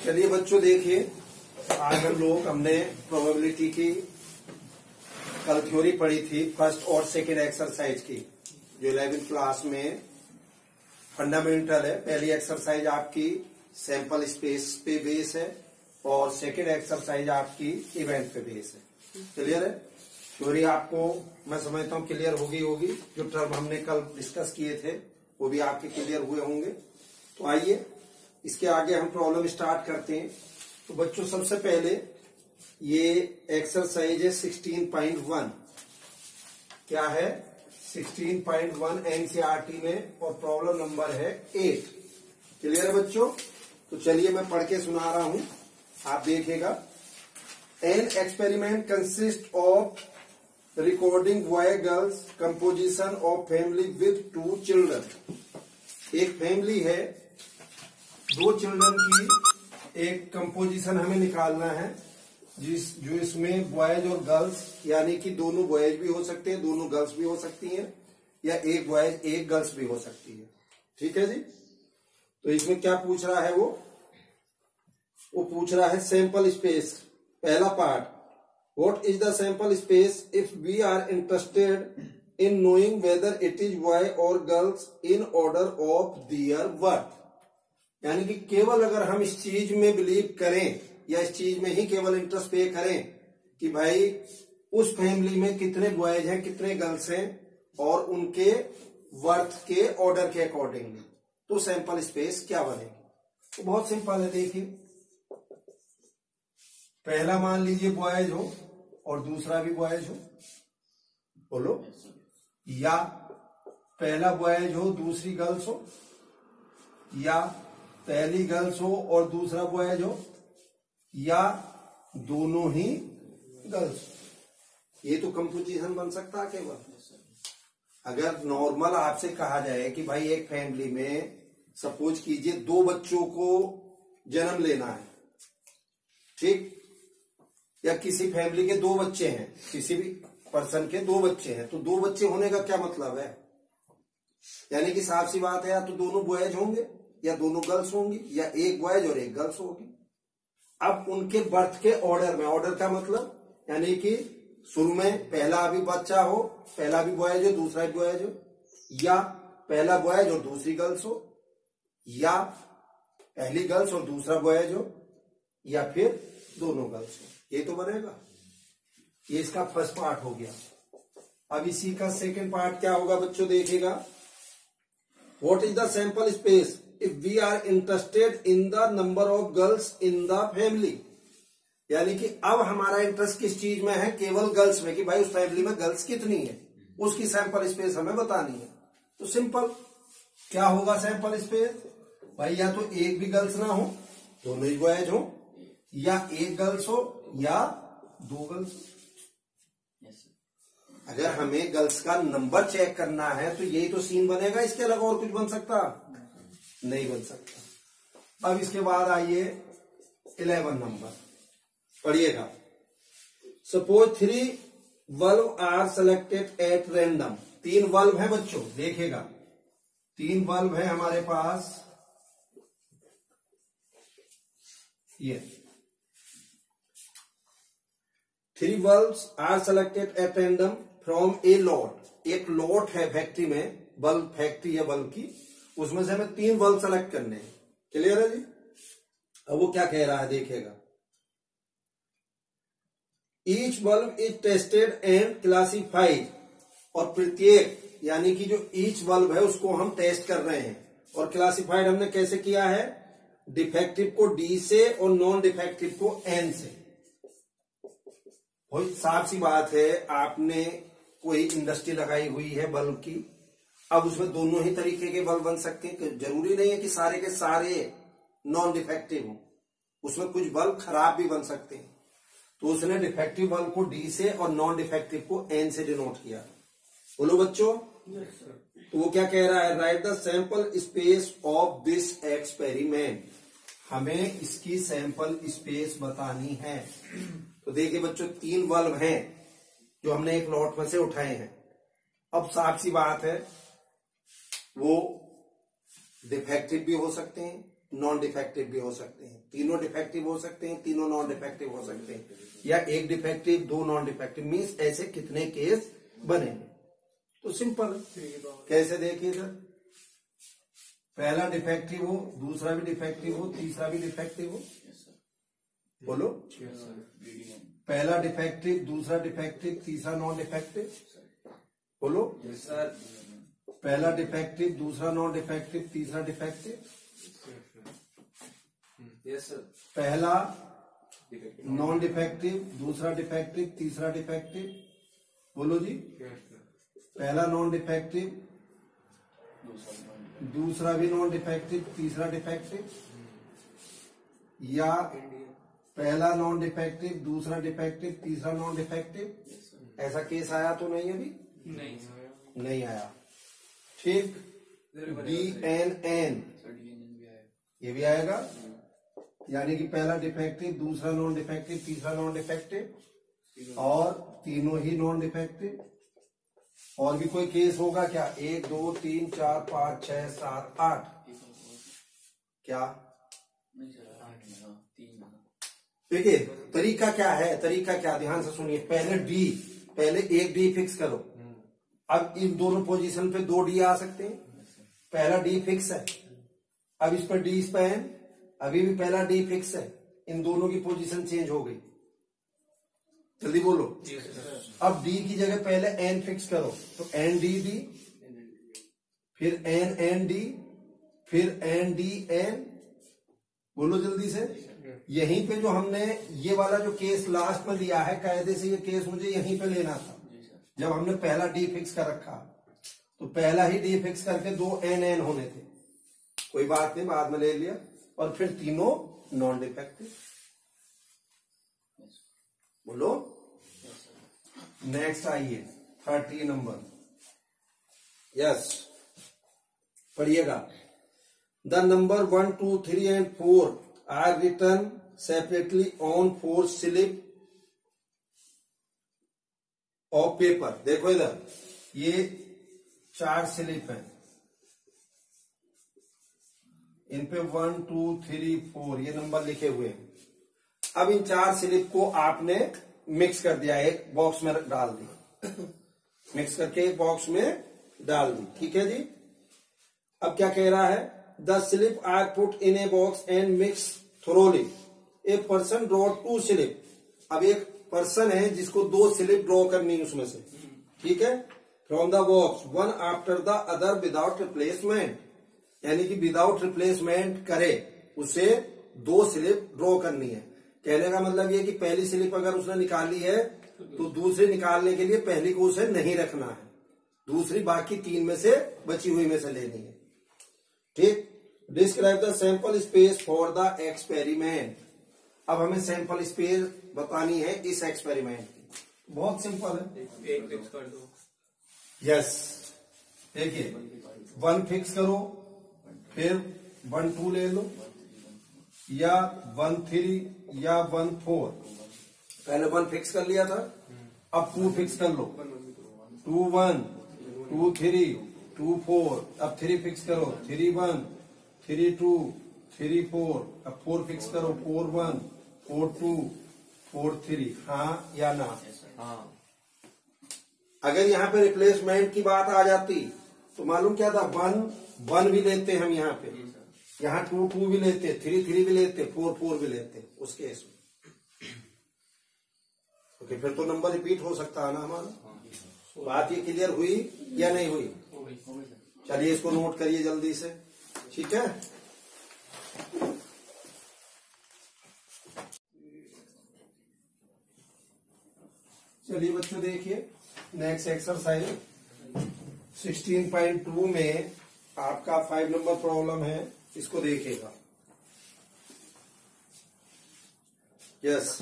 चलिए बच्चों देखिए, आज हमने प्रोबेबिलिटी की कल थ्योरी पढ़ी थी फर्स्ट और सेकंड एक्सरसाइज की, जो 11th क्लास में फंडामेंटल है। पहली एक्सरसाइज आपकी सैंपल स्पेस पे बेस है और सेकंड एक्सरसाइज आपकी इवेंट पे बेस है। क्लियर है? थ्योरी आपको मैं समझता हूँ क्लियर होगी। जो टर्म हमने कल डिस्कस किए थे वो भी आपके क्लियर हुए होंगे। तो आइए इसके आगे हम प्रॉब्लम स्टार्ट करते हैं। तो बच्चों सबसे पहले ये एक्सरसाइज है 16.1। क्या है? 16.1 एनसीईआरटी में और प्रॉब्लम नंबर है 8। क्लियर है बच्चों? तो चलिए मैं पढ़ के सुना रहा हूं, आप देखिएगा। An experiment consist of recording boy girls composition of family with 2 children. एक फैमिली है, 2 चिल्ड्रन की एक कंपोजिशन हमें निकालना है, जो इसमें बॉयज और गर्ल्स, यानी कि दोनों बॉयज भी हो सकते हैं, दोनों गर्ल्स भी हो सकती हैं, या एक बॉयज एक गर्ल्स भी हो सकती है। ठीक है जी? तो इसमें क्या पूछ रहा है? वो पूछ रहा है सैंपल स्पेस। पहला part, what is the sample space if we are interested in knowing whether it is boy और girls in order of their birth. यानी कि केवल अगर हम इस चीज में बिलीव करें या इस चीज में ही केवल इंटरेस्ट पे करें कि भाई उस फैमिली में कितने बॉयज हैं कितने गर्ल्स हैं और उनके बर्थ के ऑर्डर के अकॉर्डिंगली, तो सैंपल स्पेस क्या बनेगी? तो बहुत सिंपल है। देखिए, पहला मान लीजिए बॉयज हो और दूसरा भी बॉयज हो, बोलो। या पहला बॉयज हो दूसरी गर्ल्स हो, या पहली गर्ल्स हो और दूसरा बॉयज हो, या दोनों ही गर्ल्स। ये तो कंपोजिशन बन सकता है केवल। अगर नॉर्मल आपसे कहा जाए कि भाई एक फैमिली में सपोज कीजिए 2 बच्चों को जन्म लेना है, ठीक, या किसी फैमिली के 2 बच्चे हैं, किसी भी पर्सन के 2 बच्चे हैं, तो 2 बच्चे होने का क्या मतलब है? यानी कि साफ सी बात है, या तो दोनों बॉयज होंगे या दोनों गर्ल्स होंगी, या एक बॉयज और एक गर्ल्स होगी। अब उनके बर्थ के ऑर्डर में, ऑर्डर का मतलब यानी कि शुरू में पहला अभी बच्चा हो, पहला भी बॉयज हो दूसरा भी बॉयज हो, या पहला बॉयज और दूसरी गर्ल्स हो, या पहली गर्ल्स और दूसरा बॉयज हो, या फिर दोनों गर्ल्स हो। ये तो बनेगा। ये इसका फर्स्ट पार्ट हो गया। अब इसी का सेकंड पार्ट क्या होगा बच्चों? देखिएगा, what is the sample space if we are interested in the number of girls in the family. यानी कि अब हमारा इंटरेस्ट किस चीज में है? केवल गर्ल्स में, कि भाई उस फैमिली में गर्ल्स कितनी है, उसकी सैंपल स्पेस हमें बतानी है। तो सिंपल क्या होगा सैंपल स्पेस? भाई या तो एक भी गर्ल्स ना हो, दोनों ही बॉयज हो, या एक गर्ल्स हो या 2 गर्ल्स। अगर हमें गर्ल्स का नंबर चेक करना है तो यही तो सीन बनेगा, इसके अलावा और कुछ बन सकता? नहीं बन सकता। अब इसके बाद आइए 11 नंबर, पढ़िएगा। सपोज 3 वल्व आर सेलेक्टेड एट रैंडम। 3 वल्व है बच्चों, देखेगा 3 वल्व है हमारे पास। ये 3 valves are selected at random from a lot. एक लॉट है फैक्ट्री में, बल्ब फैक्ट्री है बल्ब की, उसमें से हमें 3 बल्ब सेलेक्ट करने हैं। क्लियर है जी? अब वो क्या कह रहा है देखिएगा। Each bulb is tested and classified. और प्रत्येक, यानी कि जो ईच बल्ब है उसको हम टेस्ट कर रहे हैं, और क्लासिफाइड हमने कैसे किया है? डिफेक्टिव को डी से और नॉन डिफेक्टिव को एन से। बहुत साफ सी बात है, आपने कोई इंडस्ट्री लगाई हुई है बल्ब की, अब उसमें दोनों ही तरीके के बल्ब बन सकते हैं। जरूरी नहीं है कि सारे के सारे नॉन डिफेक्टिव हो, उसमें कुछ बल्ब खराब भी बन सकते हैं। तो उसने डिफेक्टिव बल्ब को डी से और नॉन डिफेक्टिव को एन से डिनोट किया। बोलो बच्चों। तो वो क्या कह रहा है? Right the sample space of this experiment. हमें इसकी सैंपल स्पेस बतानी है। तो देखिए बच्चों, 3 बल्ब हैं जो हमने एक लॉट में से उठाए हैं। अब साफ सी बात है, वो डिफेक्टिव भी हो सकते हैं नॉन डिफेक्टिव भी हो सकते हैं, तीनों डिफेक्टिव हो सकते हैं, तीनों नॉन डिफेक्टिव हो सकते हैं, या एक डिफेक्टिव दो नॉन डिफेक्टिव, मीन्स ऐसे कितने केस बनेंगे। तो सिंपल, कैसे देखिए सर, पहला डिफेक्टिव हो, दूसरा भी डिफेक्टिव हो, तीसरा भी डिफेक्टिव हो, बोलो। पहला डिफेक्टिव, दूसरा डिफेक्टिव, तीसरा नॉन डिफेक्टिव, बोलो। पहला डिफेक्टिव, दूसरा नॉन डिफेक्टिव, तीसरा डिफेक्टिव। पहला नॉन डिफेक्टिव, दूसरा डिफेक्टिव, तीसरा डिफेक्टिव, बोलो जी। पहला नॉन डिफेक्टिव, दूसरा भी नॉन डिफेक्टिव, तीसरा डिफेक्टिव, या पहला नॉन डिफेक्टिव, दूसरा डिफेक्टिव, तीसरा नॉन डिफेक्टिव। ऐसा केस आया तो नहीं अभी? नहीं आया। ठीक, DNN ये भी आएगा, यानी कि पहला डिफेक्टिव, दूसरा नॉन डिफेक्टिव, तीसरा नॉन डिफेक्टिव और तीनों ही नॉन डिफेक्टिव। और भी कोई केस होगा क्या? 1 2 3 4 5 6 7 8, क्या? देखिए तरीका क्या है, तरीका क्या, ध्यान से सुनिए। पहले एक डी फिक्स करो। अब इन दोनों पोजीशन पे 2 डी आ सकते हैं। पहला डी फिक्स है, अब इस पर डी स्पैन, अभी भी पहला डी फिक्स है, इन दोनों की पोजीशन चेंज हो गई। जल्दी बोलो। अब डी की जगह पहले एन फिक्स करो, तो एन डी डी, फिर एन एन डी, फिर एन डी एन, बोलो जल्दी से। यहीं पे जो हमने ये वाला जो केस लास्ट में लिया है, कायदे से ये केस मुझे यहीं पे लेना था। जब हमने पहला डी फिक्स कर रखा, तो पहला ही डी फिक्स करके 2 एन एन होने थे, कोई बात नहीं, बाद में ले लिया। और फिर तीनों नॉन डिफेक्टिव, बोलो। नेक्स्ट आइए 30 नंबर, यस, पढ़िएगा। The number 1 2 3 and 4 are written separately on 4 slip of paper. देखो इधर, ये 4 स्लिप है, इन पे 1 2 3 4 ये नंबर लिखे हुए हैं। अब इन 4 स्लिप को आपने मिक्स कर दिया, एक बॉक्स में डाल दी, मिक्स करके एक बॉक्स में डाल दी, ठीक है जी। अब क्या कह रहा है? The slip are put in a box and mix thoroughly. A person draw 2 slip. अब एक पर्सन है जिसको 2 स्लिप ड्रॉ करनी है उसमें से, ठीक है, from the box, one after the other without replacement, यानी कि विदाउट रिप्लेसमेंट करे, उसे 2 स्लिप ड्रॉ करनी है। कहने का मतलब ये कि पहली स्लिप अगर उसने निकाली है तो दूसरी निकालने के लिए पहली को उसे नहीं रखना है, दूसरी बाकी 3 में से बची हुई में से लेनी है, ठीक। Describe the sample space for the experiment. अब हमें सैंपल स्पेस बतानी है इस एक्सपेरिमेंट की, बहुत सिंपल है। एक फिक्स कर दो। यस, देखिए 1 फिक्स करो, फिर 1 2 ले लो, या 1 3 या 1 4। पहले 1 फिक्स कर लिया था, अब 2 फिक्स कर लो, 2 1 2 3 2 4। अब 3 फिक्स करो, 3 1 3 2 3 4। अब 4 फिक्स करो, 4 1 4 2 4 3। हाँ या ना? हाँ। अगर यहाँ पे रिप्लेसमेंट की बात आ जाती तो मालूम क्या था, 1 1 भी लेते हम यहाँ पे, यहाँ 2 2 भी लेते, 3 3 भी लेते, 4 4 भी लेते उस केस में। ओके, फिर तो नंबर रिपीट हो सकता है ना हमारा। बात ये क्लियर हुई या नहीं हुई? चलिए इसको नोट करिए जल्दी से, ठीक है। चलिए बच्चों देखिए, नेक्स्ट एक्सरसाइज 16.2 में आपका 5 नंबर प्रॉब्लम है, इसको देखिएगा। यस,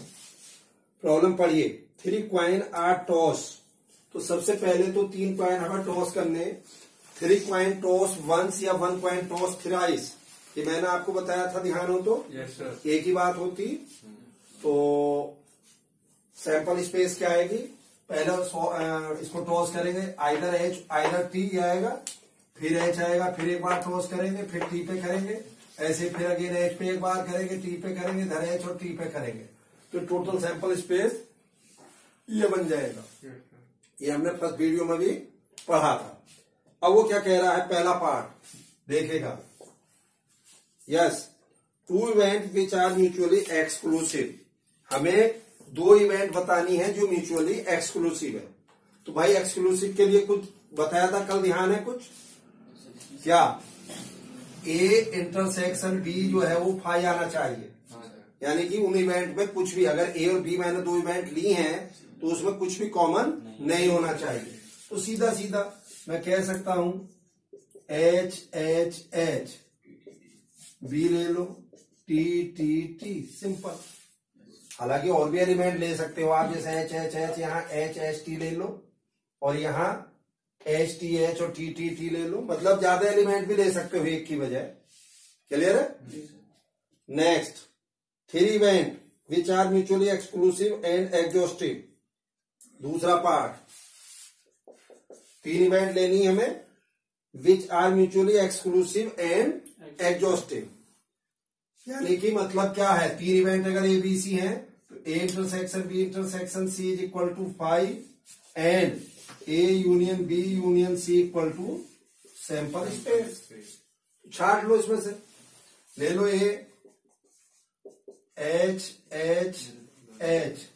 प्रॉब्लम पढ़िए। 3 कॉइन आर टॉस। तो सबसे पहले तो 3 कॉइन हमें टॉस करने। 3 कॉइन टॉस वंस या 1 कॉइन टॉस थ्राइस, ये मैंने आपको बताया था, ध्यान हो तो। Yes sir. एक ही बात होती। तो सैंपल स्पेस क्या आएगी? पहले इसको टॉस करेंगे, आइदर एच आइदर टी आएगा, फिर एच आएगा, फिर एक बार टॉस करेंगे, फिर टी पे करेंगे, ऐसे फिर अगेन एच पे एक बार करेंगे, टी पे करेंगे, धर एच और टी पे करेंगे, तो टोटल सैंपल स्पेस ये बन जाएगा। ये हमने फर्स्ट वीडियो में भी पढ़ा था। अब वो क्या कह रहा है, पहला पार्ट देखेगा। Yes, two event which are mutually exclusive. हमें दो इवेंट बतानी है जो म्यूचुअली एक्सक्लूसिव है। तो भाई एक्सक्लूसिव के लिए कुछ बताया था कल, ध्यान है कुछ क्या? ए इंटरसेक्शन बी जो है वो फाई आना चाहिए, यानी कि उन इवेंट में कुछ भी, अगर ए और बी मैंने दो इवेंट ली हैं तो उसमें कुछ भी कॉमन नहीं होना चाहिए। तो सीधा सीधा मैं कह सकता हूं एच एच एच, बी ले लो, टी टी टी, सिंपल। हालांकि और भी एलिमेंट ले सकते हो आप, जैसे एच एच एच, यहाँ एच एच टी ले लो और यहाँ एच टी एच और टी टी टी ले लो, मतलब ज्यादा एलिमेंट भी ले सकते हो एक की बजाय। क्लियर है? Next, three event which are mutually exclusive and exhaustive. दूसरा पार्ट, तीन इवेंट लेनी है हमें which are mutually exclusive and exhaustive. यानी कि मतलब क्या है, तीन इवेंट अगर ए बी सी है तो A intersection B intersection C is equal to five and A union B union C equal to sample space. छाट लो इसमें से, ले लो A H H H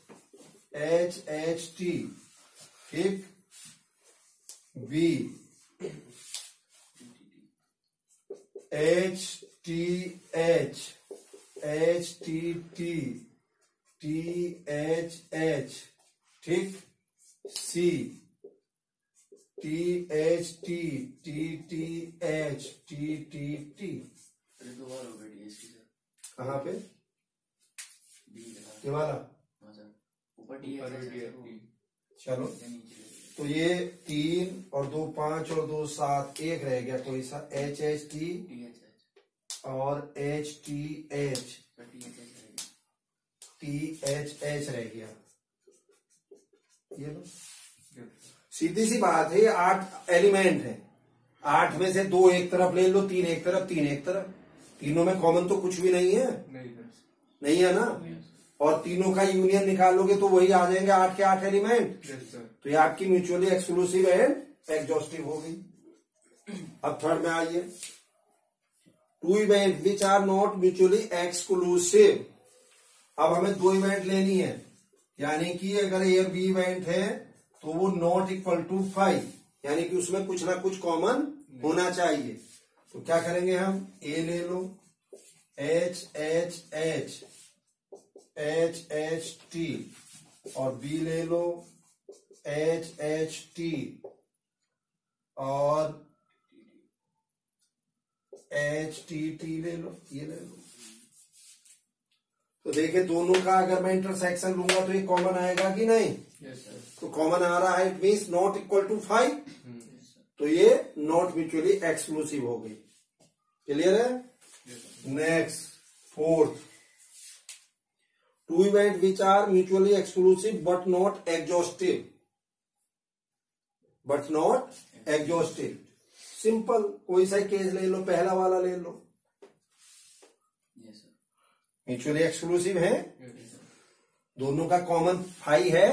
H H T, ठीक, B H T H H T T T H H, ठीक, C T H T T T H T T T. कहाँ पे ये वाला? चलो, तो ये 3 और 2 5 और 2 7, एक रह गया कोई सा, एच एच टी और H T H T H H रह गया। ये लो, सीधी सी बात है, ये 8 एलिमेंट है, 8 में से 2 एक तरफ ले लो, 3 एक तरफ, 3 एक तरफ। तीनों में कॉमन तो कुछ भी नहीं है, नहीं है ना? और तीनों का यूनियन निकालोगे तो वही आ जाएंगे 8 के 8 एलिमेंट। तो ये आपकी म्यूचुअली एक्सक्लूसिव एंड एग्जॉस्टिव हो गई। अब थर्ड में आइए, two event which are not mutually exclusive. अब हमें 2 इवेंट लेनी है, यानी कि अगर ए और बी इवेंट है तो वो नॉट इक्वल टू 5, यानी कि उसमें कुछ ना कुछ कॉमन होना चाहिए। तो क्या करेंगे हम, ए ले लो H H H H H T और बी ले लो एच एच टी और एच टी टी ले लो, ये ले लो। तो देखिए दोनों का अगर मैं इंटरसेक्शन लूंगा तो ये कॉमन आएगा कि नहीं? तो कॉमन आ रहा है, it means not equal to 5, तो ये नॉट म्यूचुअली एक्सक्लूसिव हो गई। क्लियर है? Next, fourth, two event which are mutually exclusive but not exhaustive, but not exhaustive. Simple, कोई सा केस ले लो, पहला वाला ले लो, म्यूचुअली एक्सक्लूसिव है, दोनों का कॉमन 5 है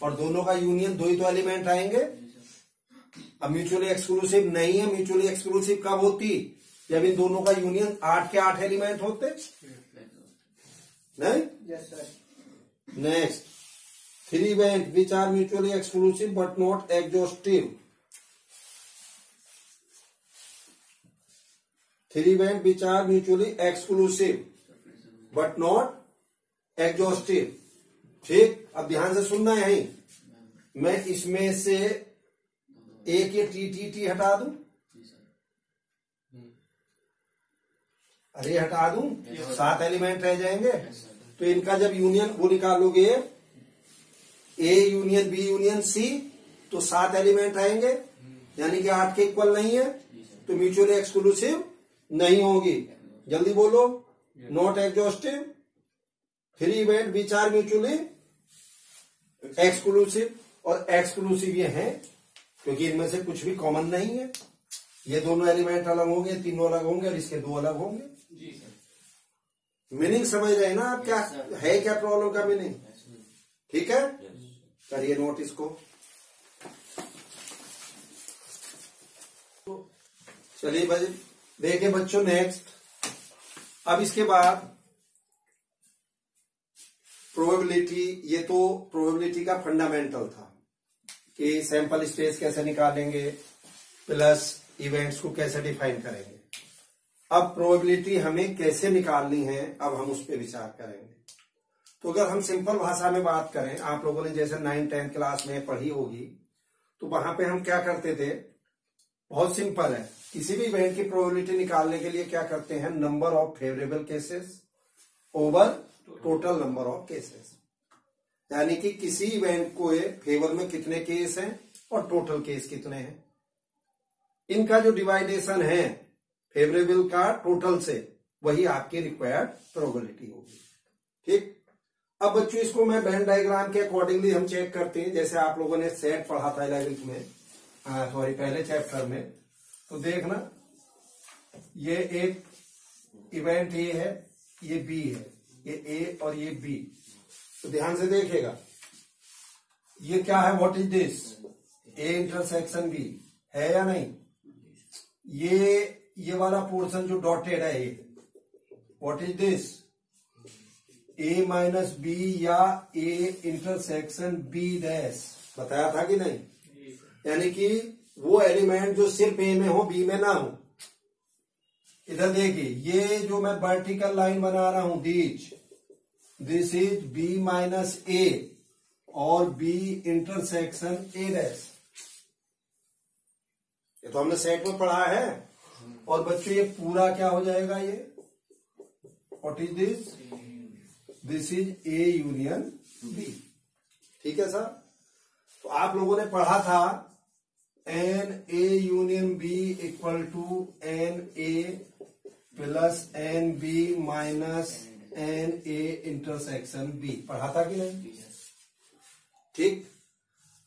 और दोनों का यूनियन 2 ही तो एलिमेंट आएंगे। अब म्यूचुअली एक्सक्लूसिव नहीं है, म्यूचुअली एक्सक्लूसिव कब होती? जब इन दोनों का यूनियन 8 के 8 एलिमेंट होते, नहीं? Yes sir. Next, three event which are mutually exclusive but not exhaustive. Three event which are mutually exclusive but not exhaustive, ठीक। अब ध्यान से सुनना है, यही मैं इसमें से एक ये टी टी टी हटा दूं, अरे हटा दूं, 7 एलिमेंट रह जाएंगे। तो इनका जब यूनियन वो निकालोगे, A union B union C, तो 7 एलिमेंट आएंगे, यानी कि 8 के इक्वल नहीं है, तो म्यूचुअली एक्सक्लूसिव नहीं होगी। जल्दी बोलो, not exhaustive, three event which are mutually exclusive, और एक्सक्लूसिव ये है क्योंकि इनमें से कुछ भी कॉमन नहीं है। ये दोनों एलिमेंट अलग होंगे, तीनों अलग होंगे और इसके दो अलग होंगे। जी सर। मीनिंग समझ रहे हैं ना आप? क्या है, क्या प्रॉब्लम का मीनिंग? ठीक है, करिए नोट इसको। चलिए भाई देखिए बच्चों, नेक्स्ट अब इसके बाद प्रोबेबिलिटी। ये तो प्रोबेबिलिटी का फंडामेंटल था कि सैंपल स्पेस कैसे निकालेंगे प्लस इवेंट्स को कैसे डिफाइन करेंगे। अब प्रोबेबिलिटी हमें कैसे निकालनी है, अब हम उस पर विचार करेंगे। तो अगर हम सिंपल भाषा में बात करें, आप लोगों ने जैसे 9th-10th क्लास में पढ़ी होगी, तो वहां पे हम क्या करते थे, बहुत सिंपल है। किसी भी इवेंट की प्रोबेबिलिटी निकालने के लिए क्या करते हैं, number of favourable cases over total number of cases. यानी कि किसी इवेंट को फेवर में कितने केस हैं और टोटल केस कितने हैं, इनका जो डिवाइडेशन है फेवरेबल का टोटल से, वही आपकी रिक्वायर्ड प्रोबेबिलिटी होगी। ठीक, अब बच्चों इसको मैं वेन डायग्राम के अकॉर्डिंगली हम चेक करते हैं। जैसे आप लोगों ने सेट पढ़ा था 11th में, सॉरी पहले चैप्टर में, तो देखना ये एक इवेंट ए है, ये बी है, ये ए और ये बी। तो ध्यान से देखिएगा, ये क्या है, what is this, A intersection B है या नहीं। ये वाला पोर्शन जो डॉटेड है, ये what is this, A minus B या ए इंटरसेक्शन बी डैश। बताया था कि नहीं? यानी कि वो एलिमेंट जो सिर्फ ए में हो, बी में ना हो। इधर देखिए, ये जो मैं वर्टिकल लाइन बना रहा हूं, दिस इज बी माइनस ए और बी इंटरसेक्शन ए डैश। ये तो हमने सेट में पढ़ा है। और बच्चों ये पूरा क्या हो जाएगा, ये what is this is A union B. ठीक है सर। तो आप लोगों ने पढ़ा था n A union B equal to n A plus n B minus n A intersection B. पढ़ा था कि नहीं? ठीक,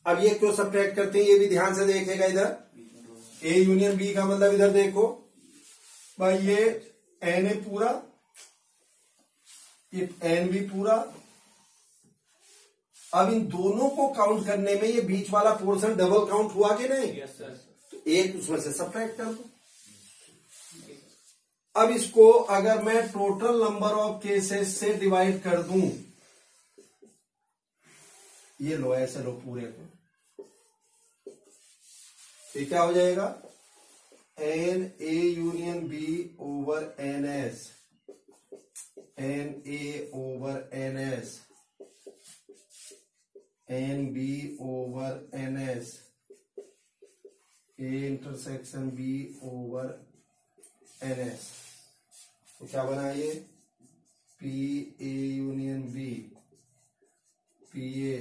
अब ये क्यों सब्ट्रैक्ट करते हैं, ये भी ध्यान से देखेगा। इधर ए यूनियन बी का मतलब, इधर देखो भाई, ये एन ए पूरा, ये एन बी पूरा। अब इन दोनों को काउंट करने में ये बीच वाला पोर्शन डबल काउंट हुआ कि नहीं? Yes sir. तो एक उसमें से सब्ट्रैक्ट कर दो। अब इसको अगर मैं टोटल नंबर ऑफ केसेस से डिवाइड कर दूं, ये लो ऐसे लो पूरे को, ये क्या हो जाएगा, N A union B over N S, N A over N S, N B over N S, A intersection B over N S. तो क्या बना ये, P A union B, P A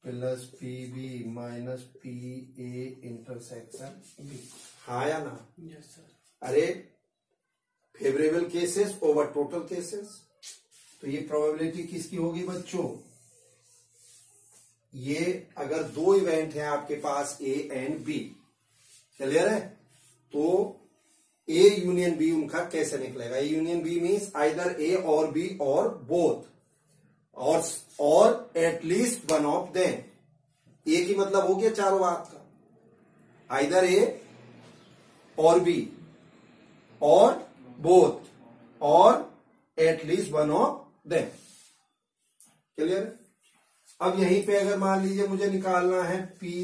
plus P B minus P A intersection B. हाँ या ना? Yes sir. अरे favourable cases over total cases. तो ये प्रोबेबिलिटी किसकी होगी बच्चों, ये अगर दो इवेंट हैं आपके पास ए एंड बी, क्लियर है, तो ए यूनियन बी उनका कैसे निकलेगा। A union B means either A और बी और बोथ और at least one of them. A की मतलब हो गया चारों बात का, आइदर ए और बी और बोथ और at least one of them. Clear. अब यहीं पे अगर मान लीजिए मुझे निकालना है पी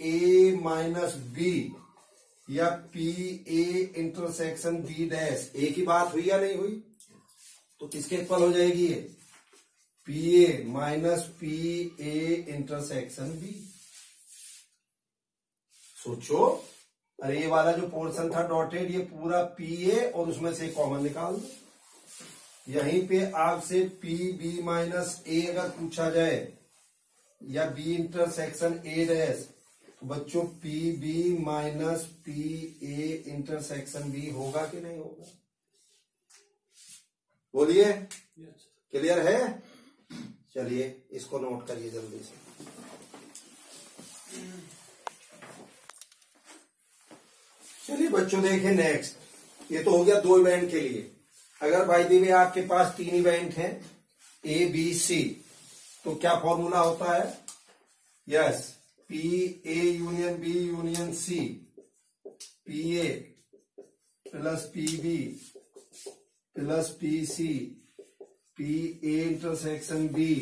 ए माइनस बी या P A intersection B dash, A की बात हुई या नहीं हुई, तो किसके इक्वल हो जाएगी ये, P A minus P A intersection B. सोचो, अरे ये वाला जो पोर्शन था डॉटेड, ये पूरा पी ए और उसमें से कॉमन निकाल दो। यहीं पे आपसे पी बी माइनस ए अगर पूछा जाए या बी इंटरसेक्शन ए डैश, तो बच्चों P B minus P A intersection B होगा कि नहीं होगा, बोलिए। क्लियर है? चलिए इसको नोट करिए जल्दी से। चलिए बच्चों देखें नेक्स्ट, ये तो हो गया 2 इवेंट के लिए। अगर बाय द वे आपके पास 3 इवेंट हैं ए बी सी, तो क्या फॉर्मूला होता है? Yes, P A union B union C, P A plus P B plus P C, P A intersection B,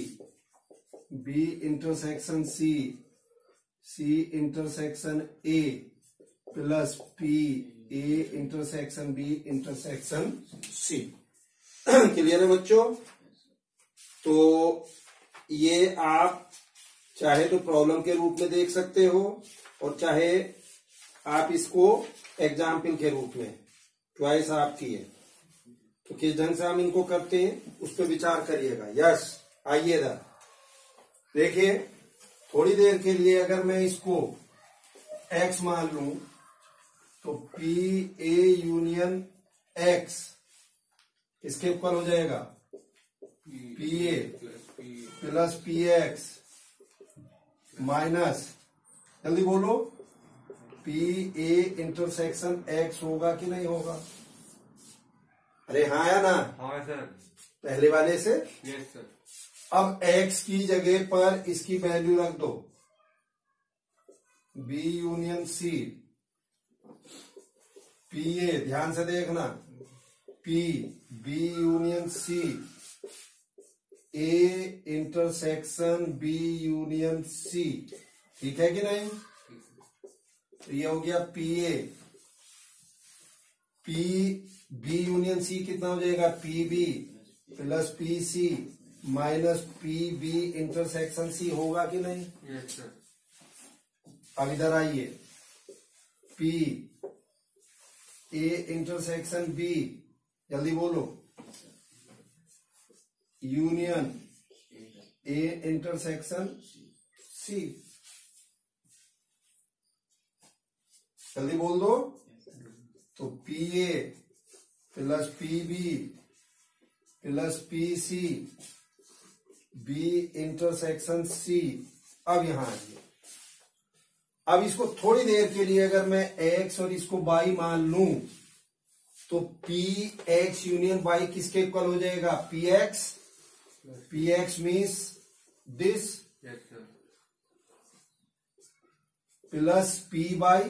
B intersection C, C intersection A plus P A intersection B intersection C. Clear है बच्चों? तो ये आप चाहे तो problem के रूप में देख सकते हो और चाहे आप इसको एग्जाम्पल के रूप में, चॉइस आपकी है। तो किस ढंग से हम इनको करते हैं उस पर विचार करिएगा। यस, आइए इधर देखिए, थोड़ी देर के लिए अगर मैं इसको x मान लूं तो पी ए यूनियन x किसके इक्वल हो जाएगा? P A plus P x minus, जल्दी बोलो, पी ए इंटरसेक्शन x होगा कि नहीं होगा? अरे हाँ या ना? हाँ सर। पहले वाले से? Yes sir. अब x की जगह पर इसकी वैल्यू रख दो, B union C, P A, ध्यान से देखना, P B union C, A intersection B union C, ठीक है कि नहीं? तो ये हो गया P A, P B union C कितना हो जाएगा? P B plus P C minus P B intersection C, होगा कि नहीं? Yes sir. अब इधर आइए, पी ए इंटरसेक्शन बी, जल्दी बोलो, यूनियन ए इंटरसेक्शन सी, जल्दी बोल दो। तो P A plus P B plus P C, B intersection C. अब यहां आइए, अब इसको थोड़ी देर के लिए अगर मैं x और इसको y मान लूं तो पी एक्स यूनियन y किसके इक्वल हो जाएगा? P X means this plus P Y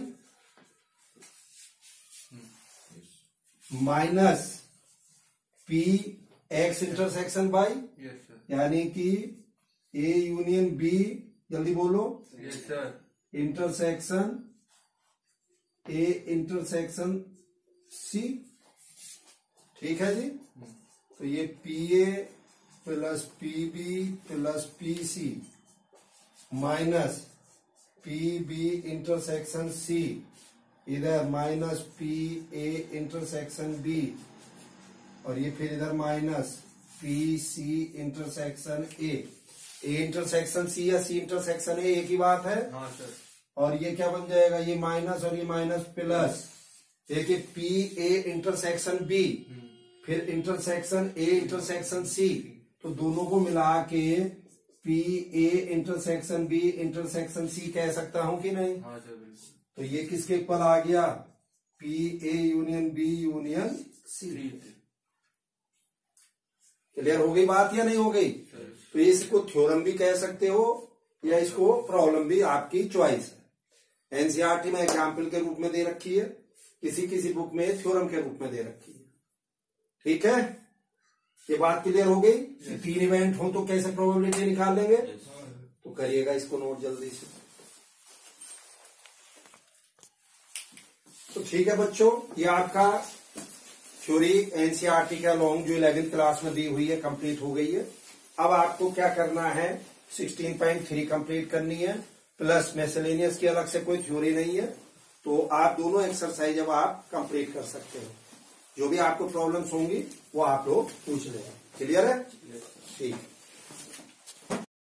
minus P X intersection Y, यानी कि ए यूनियन बी, जल्दी बोलो, yes sir, intersection A intersection C. ठीक है जी। तो ये P A plus P B plus P C minus P B intersection C, इधर minus P A intersection B, और ये फिर इधर minus P C intersection A intersection सी या सी इंटरसेक्शन ए, एक ही बात है। हाँ सर। और ये क्या बन जाएगा? ये माइनस और ये माइनस प्लस, देखिए पी ए इंटरसेक्शन बी फिर इंटरसेक्शन ए इंटरसेक्शन सी, तो दोनों को मिला के P A intersection B intersection C कह सकता हूं कि नहीं? हाँ सर, बिल्कुल। तो ये किसके इक्वल आ गया? P A union B union C. Clear हो गई बात या नहीं हो गई? तो इसको थ्योरम भी कह सकते हो या इसको प्रॉब्लम भी, आपकी चॉइस है। एनसीईआरटी में एग्जाम्पल के रूप में दे रखी है, किसी किसी बुक में थ्योरम के रूप में दे रखी है। ठीक है, ये बात क्लियर हो गई? 3 इवेंट हो तो कैसे प्रोबेबिलिटी निकाल लेंगे? तो करिएगा इसको नोट जल्दी से। तो ठीक है बच्चों, ये आपका थ्योरी एनसीईआरटी का लॉन्ग जो 11th क्लास में दी हुई है कंप्लीट हो गई है। अब आपको क्या करना है? 16.3 कंप्लीट करनी है, प्लस मिसलेनियस की अलग से कोई थ्योरी नहीं है। तो आप दोनों एक्सरसाइज अब आप कंप्लीट कर सकते हो। जो भी आपको प्रॉब्लम्स होंगी वो आप लोग पूछ लेंगे। क्लियर है? ठीक।